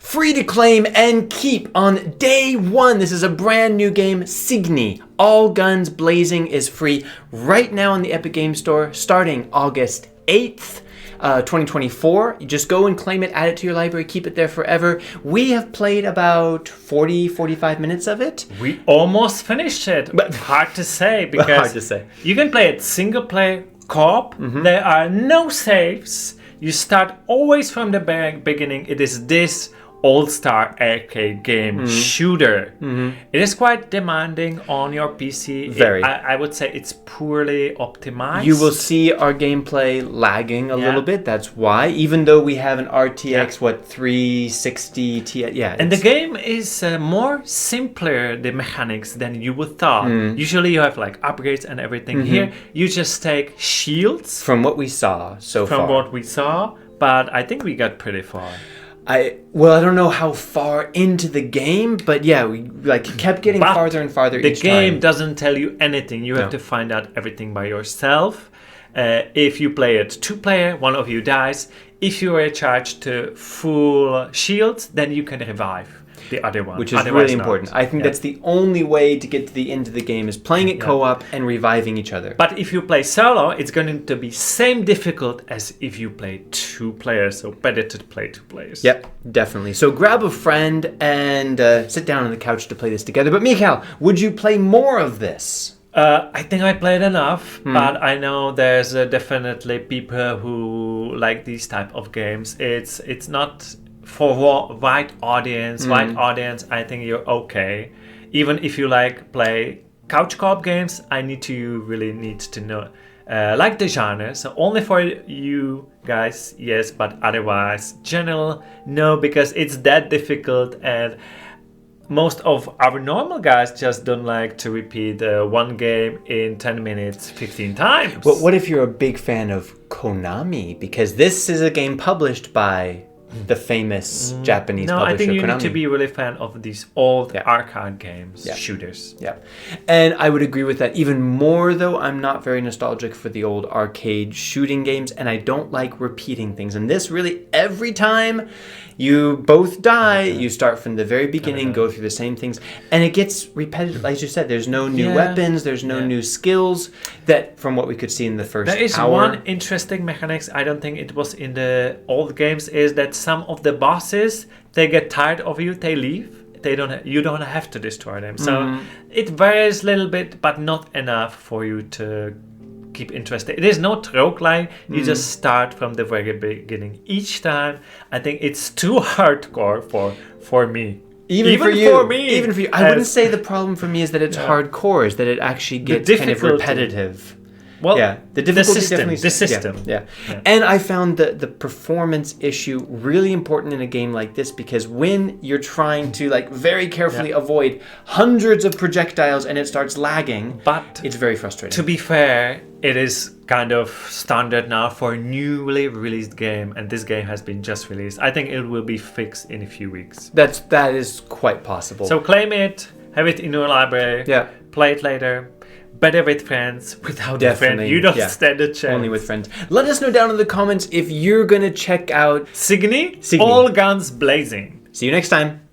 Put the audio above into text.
Free to claim and keep on day one. This is a brand new game, CYGNI. All Guns Blazing is free right now in the Epic Game Store starting August 8th. 2024. You just go and claim it, add it to your library, keep it there forever. We have played about 45 minutes of it. We almost finished it. But hard to say because hard to say. You can play it single player co-op. There are no saves. You start always from the beginning. It is this all-star arcade game shooter. It is quite demanding on your PC. Very. I would say it's poorly optimized. You will see our gameplay lagging a little bit. That's why. Even though we have an RTX, 360 Ti. Yeah. And the game is more simpler, the mechanics, than you would thought. Usually you have like upgrades and everything. Here, you just take shields. From what we saw so far. From what we saw. But I think we got pretty far. I don't know how far into the game, but yeah, we kept getting farther and farther each time. The game doesn't tell you anything. You have to find out everything by yourself. If you play it 2-player, one of you dies. If you are charged to full shields, then you can revive the other one. Which is really important. I think that's the only way to get to the end of the game is playing it co-op and reviving each other. But if you play solo, it's going to be same difficult as if you play 2 players. So better to play 2 players. Yep, definitely. So grab a friend and sit down on the couch to play this together. But Mikhail, would you play more of this? I think I played enough, but I know there's definitely people who like these type of games. It's not for wide audience. I think you're okay. Even if you play couch co-op games, really need to know like the genre. So only for you guys, yes, but otherwise general no, because it's that difficult and most of our normal guys just don't like to repeat one game in 10 minutes 15 times. But what if you're a big fan of Konami? Because this is a game published by the famous Japanese publisher I think you Konami. need to be really fan of these old arcade games, shooters. Yeah, and I would agree with that. Even more though, I'm not very nostalgic for the old arcade shooting games, and I don't like repeating things. And this really, every time you both die, you start from the very beginning, go through the same things, and it gets repetitive. Like you said, there's no new weapons, there's no new skills that, from what we could see in the first hour. There is one interesting mechanics, I don't think it was in the old games, is that some of the bosses, they get tired of you, they leave. You don't have to destroy them. So it varies a little bit, but not enough for you to keep interested. It is not roguelike. You just start from the very beginning each time. I think it's too hardcore for me. Even for you. I wouldn't say the problem for me is that it's hardcore, is that it actually gets kind of repetitive. Well, the difficulty the system. Yeah. And I found the performance issue really important in a game like this, because when you're trying to very carefully avoid hundreds of projectiles and it starts lagging, but it's very frustrating. To be fair, it is kind of standard now for a newly released game, and this game has been just released. I think it will be fixed in a few weeks. That is quite possible. So claim it, have it in your library, play it later. Better with friends. Without a friend, you don't stand a chance. Only with friends. Let us know down in the comments if you're going to check out CYGNI, All Guns Blazing. See you next time.